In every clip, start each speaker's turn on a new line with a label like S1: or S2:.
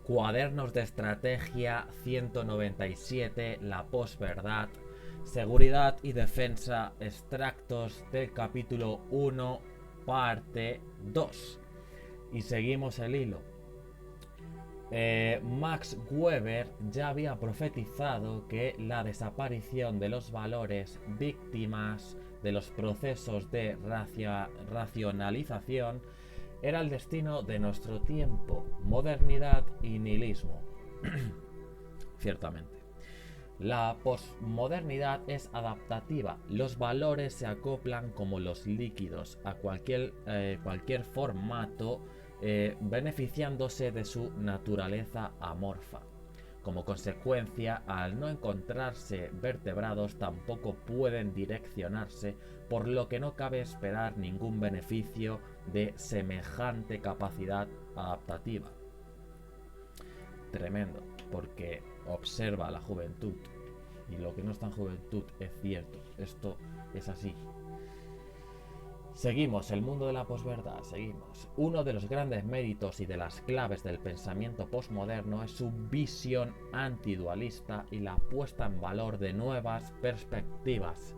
S1: Cuadernos de Estrategia 197, la posverdad, seguridad y defensa, extractos del capítulo 1, parte 2. Y seguimos el hilo. Max Weber ya había profetizado que la desaparición de los valores víctimas de los procesos de racionalización era el destino de nuestro tiempo, modernidad y nihilismo. Ciertamente. La posmodernidad es adaptativa. Los valores se acoplan como los líquidos a cualquier formato, beneficiándose de su naturaleza amorfa. Como consecuencia, al no encontrarse vertebrados, tampoco pueden direccionarse, por lo que no cabe esperar ningún beneficio de semejante capacidad adaptativa. Tremendo, porque observa la juventud, y lo que no está en juventud es cierto, esto es así. Seguimos, el mundo de la posverdad, seguimos. Uno de los grandes méritos y de las claves del pensamiento posmoderno es su visión antidualista y la puesta en valor de nuevas perspectivas,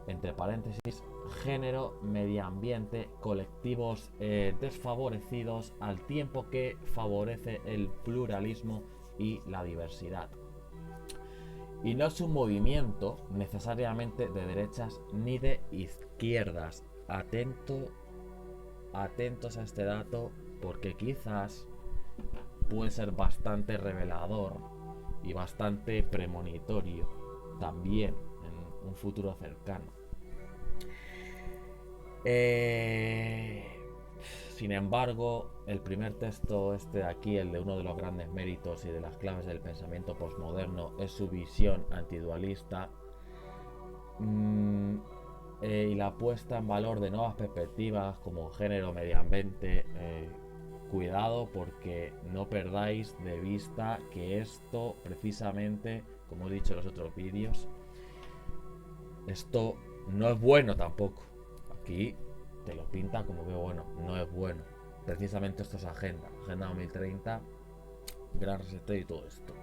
S1: entre paréntesis, género, medio ambiente, colectivos desfavorecidos, al tiempo que favorece el pluralismo y la diversidad. Y no es un movimiento necesariamente de derechas ni de izquierdas. Atentos a este dato, porque quizás puede ser bastante revelador y bastante premonitorio también en un futuro cercano. Sin embargo, el primer texto de aquí, el de uno de los grandes méritos y de las claves del pensamiento posmoderno, es su visión antidualista y la puesta en valor de nuevas perspectivas como género, medio ambiente. Cuidado, porque no perdáis de vista que esto precisamente, como he dicho en los otros vídeos, esto no es bueno tampoco. Aquí te lo pinta como que bueno, no es bueno. Precisamente esto es Agenda 2030, Gran Reseteo y todo esto.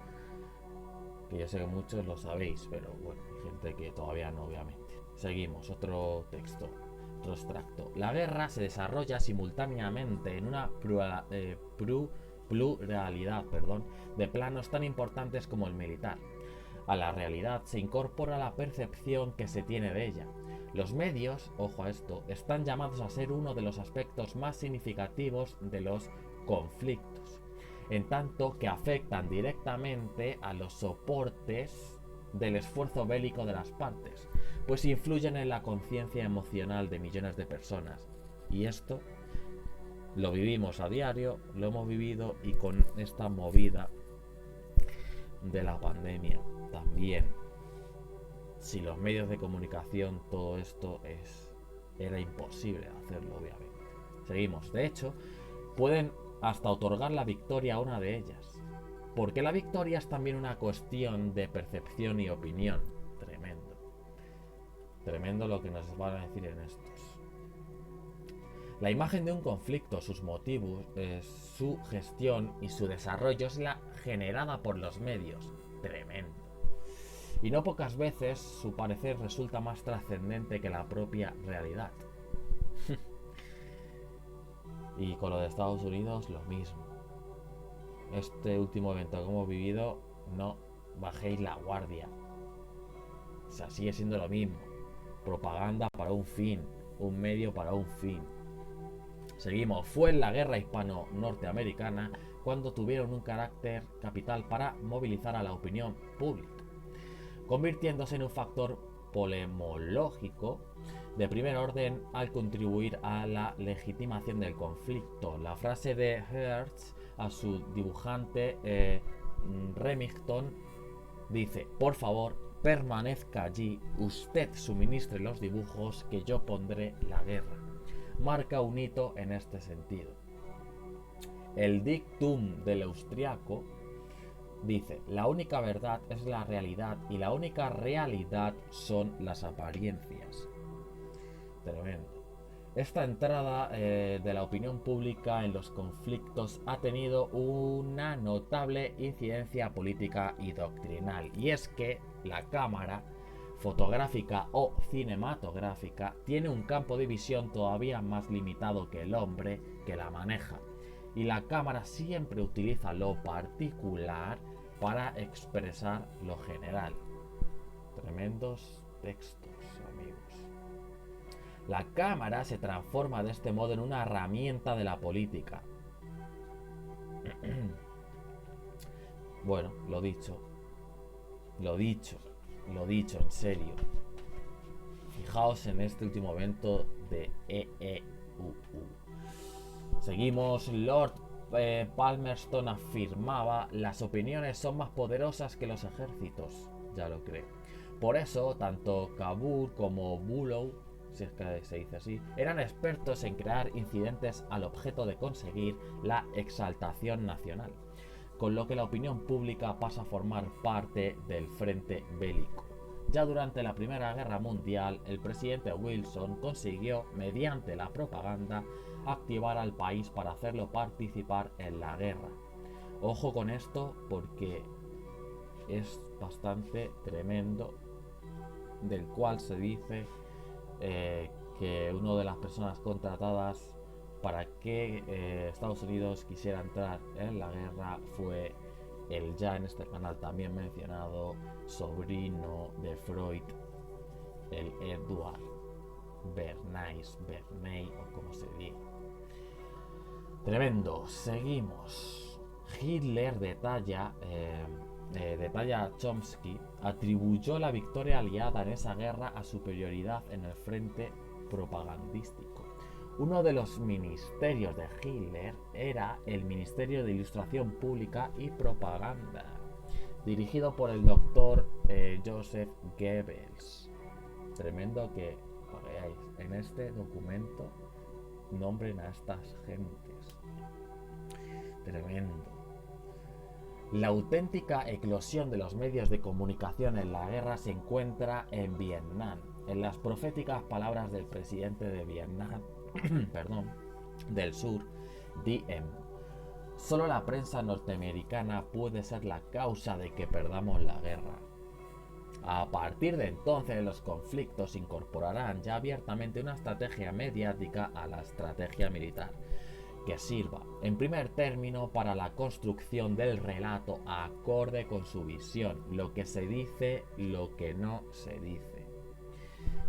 S1: Que yo sé que muchos lo sabéis, pero bueno, hay gente que todavía no, obviamente. Seguimos, otro texto, otro extracto. La guerra se desarrolla simultáneamente en una pluralidad de planos tan importantes como el militar. A la realidad se incorpora la percepción que se tiene de ella. Los medios, ojo a esto, están llamados a ser uno de los aspectos más significativos de los conflictos, en tanto que afectan directamente a los soportes del esfuerzo bélico de las partes, pues influyen en la conciencia emocional de millones de personas. Y esto lo vivimos a diario, lo hemos vivido, y con esta movida de la pandemia también. Si los medios de comunicación, todo esto era imposible hacerlo, obviamente. Seguimos. De hecho, pueden hasta otorgar la victoria a una de ellas, porque la victoria es también una cuestión de percepción y opinión. Tremendo. Tremendo lo que nos van a decir en estos. La imagen de un conflicto, sus motivos, su gestión y su desarrollo es la generada por los medios. Tremendo. Y no pocas veces su parecer resulta más trascendente que la propia realidad. Y con lo de Estados Unidos lo mismo. Este último evento que hemos vivido, no bajéis la guardia. O sea, sigue siendo lo mismo. Propaganda para un fin, un medio para un fin. Seguimos. Fue en la guerra hispano-norteamericana cuando tuvieron un carácter capital para movilizar a la opinión pública, convirtiéndose en un factor polemológico de primer orden al contribuir a la legitimación del conflicto. La frase de Hertz a su dibujante Remington dice: por favor, permanezca allí, usted suministre los dibujos que yo pondré la guerra. Marca un hito en este sentido. El dictum del austriaco dice: la única verdad es la realidad y la única realidad son las apariencias. Tremendo. Esta entrada de la opinión pública en los conflictos ha tenido una notable incidencia política y doctrinal, y es que la cámara fotográfica o cinematográfica tiene un campo de visión todavía más limitado que el hombre que la maneja, y la cámara siempre utiliza lo particular para expresar lo general. Tremendos textos, amigos. La cámara se transforma de este modo en una herramienta de la política. Bueno, lo dicho, en serio. Fijaos en este último evento de EEUU. Seguimos. Lord Palmerston afirmaba: las opiniones son más poderosas que los ejércitos. Ya lo creo. Por eso, tanto Cabur como Bullough, si es que se dice así, eran expertos en crear incidentes al objeto de conseguir la exaltación nacional, con lo que la opinión pública pasa a formar parte del frente bélico. Ya durante la Primera Guerra Mundial, el presidente Wilson consiguió, mediante la propaganda, activar al país para hacerlo participar en la guerra. Ojo con esto porque es bastante tremendo, del cual se dice que una de las personas contratadas para que Estados Unidos quisiera entrar en la guerra fue el ya en este canal también mencionado sobrino de Freud, el Edward Bernays o como se diga. Tremendo. Seguimos. Hitler, detalla Chomsky, atribuyó la victoria aliada en esa guerra a superioridad en el frente propagandístico. Uno de los ministerios de Hitler era el Ministerio de Ilustración Pública y Propaganda, dirigido por el doctor Joseph Goebbels. Tremendo que veáis en este documento nombren a estas gentes. Tremendo. La auténtica eclosión de los medios de comunicación en la guerra se encuentra en Vietnam. En las proféticas palabras del presidente de Vietnam, del Sur, Diem: solo la prensa norteamericana puede ser la causa de que perdamos la guerra. A partir de entonces, los conflictos incorporarán ya abiertamente una estrategia mediática a la estrategia militar, que sirva, en primer término, para la construcción del relato acorde con su visión, lo que se dice, lo que no se dice.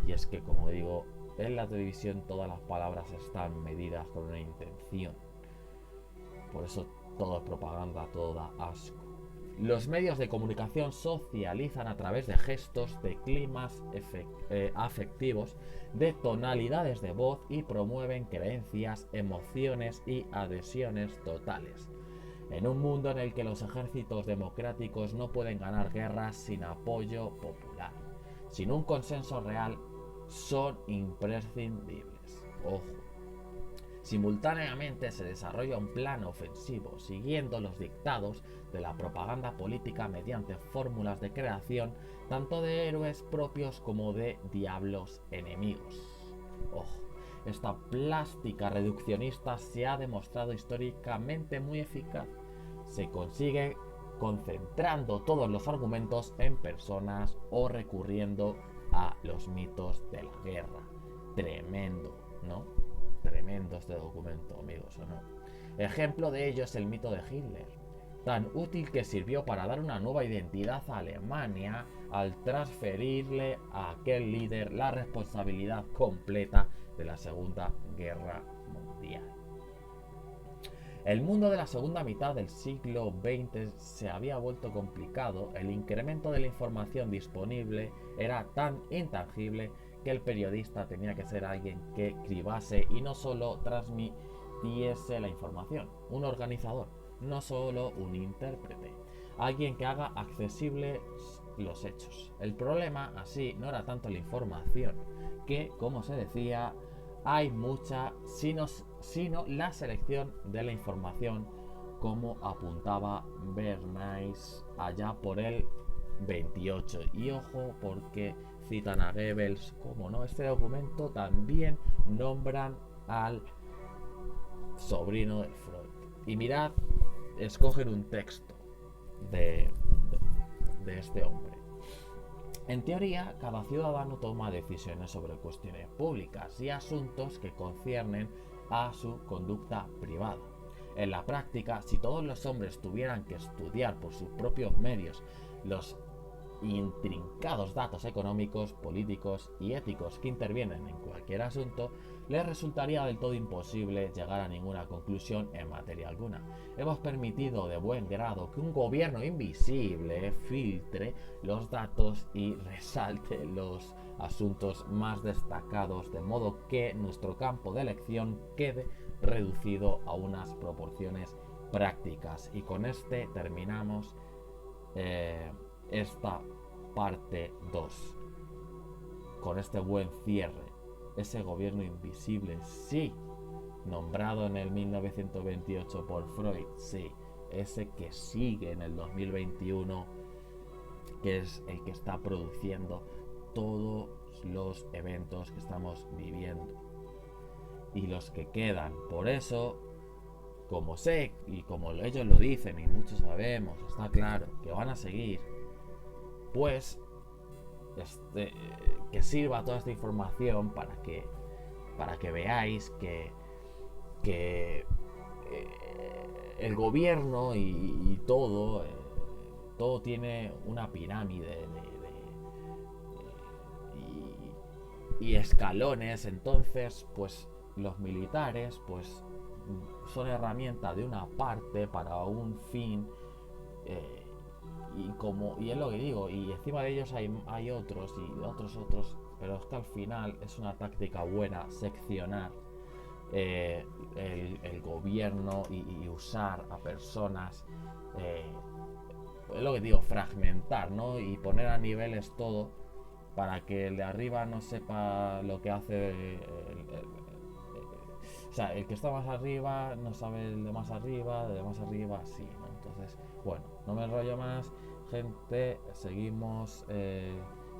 S1: Y es que, como digo, en la televisión todas las palabras están medidas con una intención. Por eso todo es propaganda, todo da asco. Los medios de comunicación socializan a través de gestos, de climas afectivos, de tonalidades de voz y promueven creencias, emociones y adhesiones totales. En un mundo en el que los ejércitos democráticos no pueden ganar guerras sin apoyo popular, sin un consenso real, son imprescindibles. Ojo. Simultáneamente se desarrolla un plan ofensivo, siguiendo los dictados de la propaganda política mediante fórmulas de creación tanto de héroes propios como de diablos enemigos. Ojo, esta plástica reduccionista se ha demostrado históricamente muy eficaz. Se consigue concentrando todos los argumentos en personas o recurriendo a los mitos de la guerra. Tremendo, ¿no? Tremendo este documento, amigos, ¿o no? Ejemplo de ello es el mito de Hitler, tan útil que sirvió para dar una nueva identidad a Alemania al transferirle a aquel líder la responsabilidad completa de la Segunda Guerra Mundial. El mundo de la segunda mitad del siglo XX se había vuelto complicado. El incremento de la información disponible era tan intangible que el periodista tenía que ser alguien que cribase y no solo transmitiese la información, un organizador, no solo un intérprete, alguien que haga accesibles los hechos. El problema, así, no era tanto la información, que, como se decía, hay mucha, sino la selección de la información, como apuntaba Bernays allá por el 28. Y ojo, porque citan a Goebbels, como no, este documento también nombran al sobrino de Freud. Y mirad, escogen un texto de este hombre. En teoría, cada ciudadano toma decisiones sobre cuestiones públicas y asuntos que conciernen a su conducta privada. En la práctica, si todos los hombres tuvieran que estudiar por sus propios medios los intrincados datos económicos, políticos y éticos que intervienen en cualquier asunto, les resultaría del todo imposible llegar a ninguna conclusión en materia alguna. Hemos permitido de buen grado que un gobierno invisible filtre los datos y resalte los asuntos más destacados, de modo que nuestro campo de elección quede reducido a unas proporciones prácticas. Y con este terminamos esta parte 2, con este buen cierre. Ese gobierno invisible, sí, nombrado en el 1928 por Freud, sí, ese que sigue en el 2021, que es el que está produciendo todos los eventos que estamos viviendo y los que quedan. Por eso, como sé y como ellos lo dicen y muchos sabemos, está claro que van a seguir, pues que sirva toda esta información para que veáis que el gobierno y todo tiene una pirámide y escalones. Entonces, pues los militares pues son herramienta de una parte para un fin, y es lo que digo, y encima de ellos hay otros y otros, pero es que al final es una táctica buena seccionar el gobierno y usar a personas, es lo que digo, fragmentar, ¿no? Y poner a niveles todo para que el de arriba no sepa lo que hace o sea, el que está más arriba no sabe el de más arriba, el de más arriba sí, ¿no? Entonces, bueno, no me enrollo más, gente, seguimos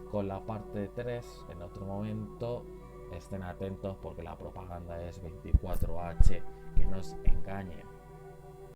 S1: con la parte 3 en otro momento. Estén atentos porque la propaganda es 24H, que no os engañen.